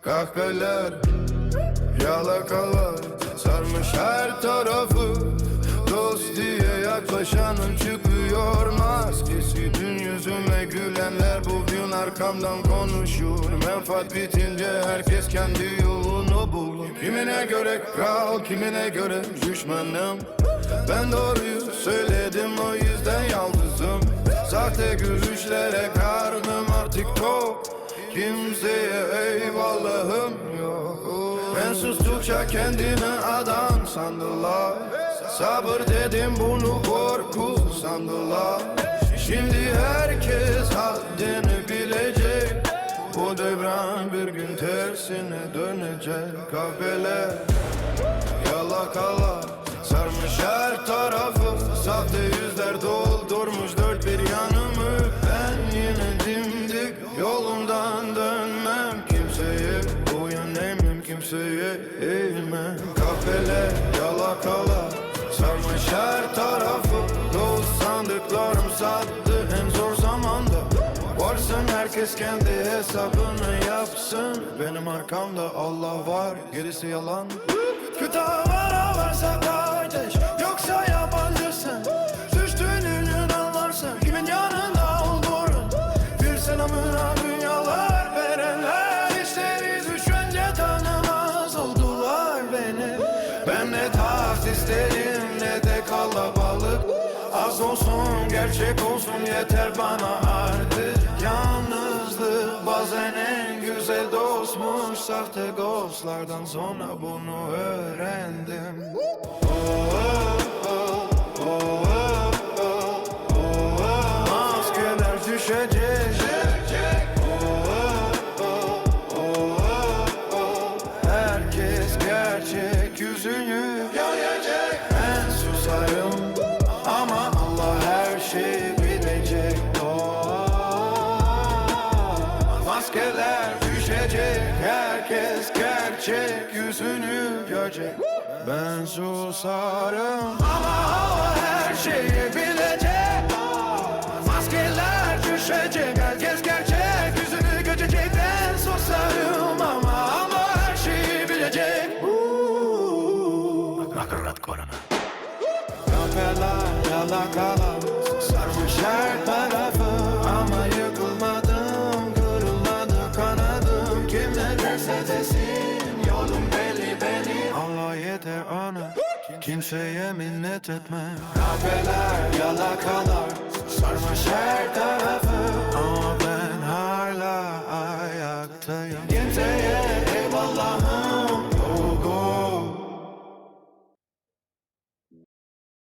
Kahveler, yalakalar sarmış her tarafı. Dost diye yaklaşanın çıkıyor maskesi. Dün yüzüme gülenler bugün arkamdan konuşur. Menfaat bitince herkes kendi yolunu bulur. Kimine göre kral, kimine göre düşmanım. Ben doğruyu söyledim, o yüzden yalnızım. Sahte gülüşlere karnım artık tok. Kimseye eyvallahım yok. Ben sustukça kendini adam sandılar. Sabır dedim, bunu korku sandılar. Şimdi herkes haddini bilecek. Bu devran bir gün tersine dönecek. Kahveler, yalakalar sarmış her tarafı. Sahte yüzler doldurmuş dört bir yanımı. Ben yine dimdik yolumdan dönmem. Kimseye boyun eğmem, kimseye eğilmem. Kahveler, yalakalar sarmış her tarafı. Dost sandıklarım sattı en zor zamanda. Varsın herkes kendi hesabını yapsın. Benim arkamda Allah var, gerisi yalan. Kötü havara varsa kardeş, yoksa yabancısın. Düştüğünü anlarsın, kimin yanında olduğunu. Bir selamına dünyalar verenler, işleri düşünce tanımaz oldular beni. Ben ne taht isterim ne de kalabalık. Az olsun gerçek olsun yeter bana artık. Yalnızlık bazen en güzel dostmuş. Sahte ghostlardan sonra bunu öğrendim. Maskeler düşecek. Herkes gerçek yüzünü görecek. Ben susarım ama Allah her şeyi bilecek. Maskeler düşecek, herkes gerçek yüzünü görecek. Ben susarım ama Allah her şeyi bilecek. Maskeler düşecek, herkes gerçek yüzünü görecek. Ben susarım ama Allah her şeyi bilecek. Nakarat korona. Kahveler, yalakalar sarmış her tarafı. Ama yıkılmadım, kırılmadı kanadım. Kim ne derse desin, yolum belli benim. Allah yeter ona, kimseye minnet etme. Kahveler, yalakalar sarmış her tarafı. Ama ben hala ayaktayım. Kimseye eyvallahım